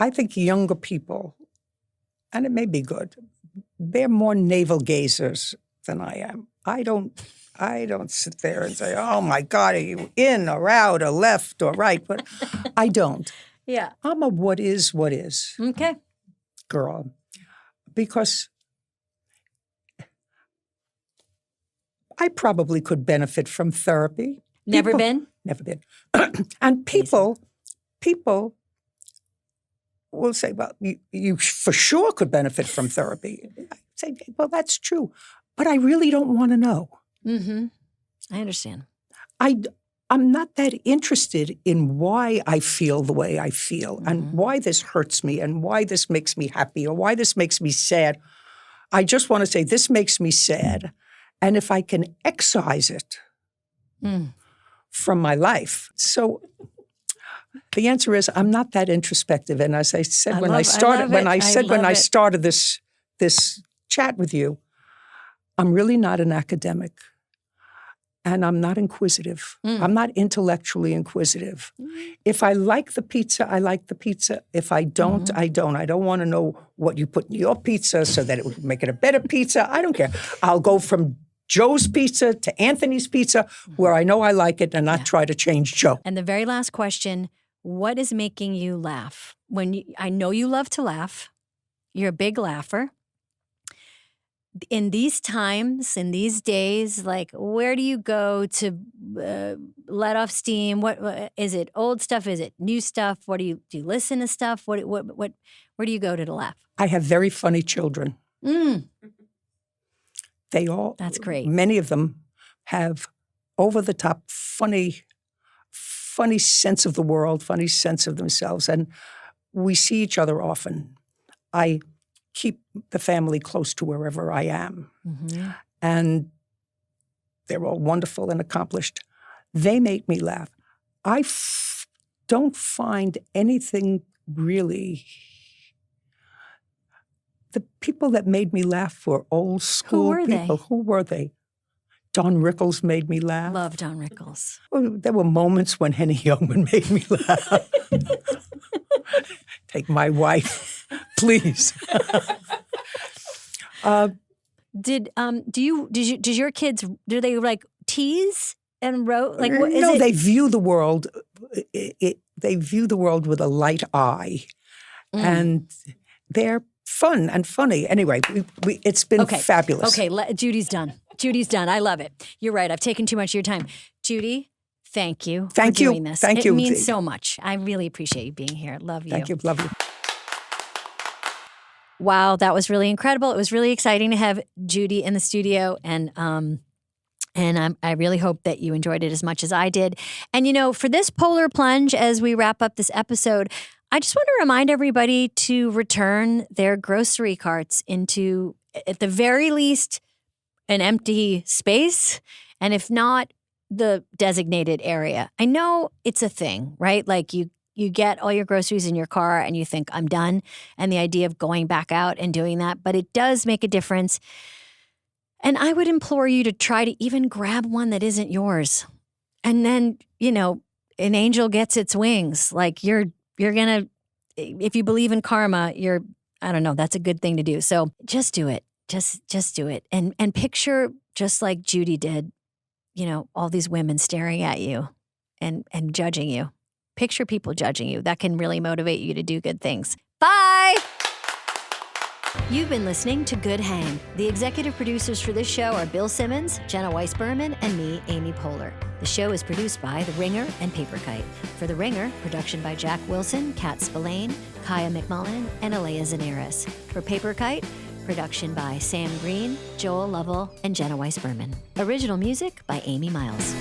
think younger people, and it may be good, they're more navel gazers than I am. I don't sit there and say, oh my God, are you in or out or left or right? But I don't. Yeah. I'm a what is Okay. girl. Because I probably could benefit from therapy. Never been? Never been. And people will say, well, you for sure could benefit from therapy. I say, well, that's true. But I really don't want to know. Mm-hmm. I understand. I'm not that interested in why I feel the way I feel and why this hurts me and why this makes me happy or why this makes me sad. I just want to say this makes me sad. And if I can excise it from my life. So the answer is I'm not that introspective. And as I said when I started this chat with you, I'm really not an academic. And I'm not inquisitive. I'm not intellectually inquisitive. If I like the pizza, I like the pizza. If I don't, I don't. I don't want to know what you put in your pizza so that it would make it a better pizza. I don't care. I'll go from Joe's Pizza to Anthony's Pizza where I know I like it and not try to change Joe. And the very last question, what is making you laugh? I know you love to laugh. You're a big laugher. In these times, in these days, like, where do you go to let off steam? What is it? Old stuff? Is it new stuff? What do you listen to stuff? Where do you go to laugh? I have very funny children. They all. That's great. Many of them have over the top funny sense of the world, funny sense of themselves, and we see each other often. I keep the family close to wherever I am. And they're all wonderful and accomplished. They make me laugh. I don't find anything really. The people that made me laugh were old school people. Who were they? Don Rickles made me laugh. Love Don Rickles. Well, there were moments when Henny Youngman made me laugh. Take my wife, please. Did your kids, do they like tease and wrote? Like, what is no, it? they view the world. They view the world with a light eye, and they're fun and funny. Anyway, it's been fabulous. Okay, Judy's done. Judy's done. I love it. You're right. I've taken too much of your time, Judy. Thank you for doing this. Thank you. It means so much. I really appreciate you being here. Love you. Thank you. Love you. Wow, that was really incredible. It was really exciting to have Judy in the studio, and I really hope that you enjoyed it as much as I did. And for this polar plunge, as we wrap up this episode, I just want to remind everybody to return their grocery carts into, at the very least, an empty space, and if not, the designated area. I know it's a thing, right? Like you you get all your groceries in your car and you think, I'm done. And the idea of going back out and doing that, but it does make a difference. And I would implore you to try to even grab one that isn't yours. And then, an angel gets its wings. Like you're going to, if you believe in karma, I don't know, that's a good thing to do. So just do it. Just do it. And picture, just like Judy did, all these women staring at you and judging you. Picture people judging you. That can really motivate you to do good things. Bye. You've been listening to Good Hang. The executive producers for this show are Bill Simmons, Jenna Weiss-Berman, and me, Amy Poehler. The show is produced by The Ringer and Paper Kite. For The Ringer, production by Jack Wilson, Kat Spillane, Kaya McMullen, and Aleya Zenieris. For Paper Kite, production by Sam Green, Joel Lovell, and Jenna Weiss-Berman. Original music by Amy Miles.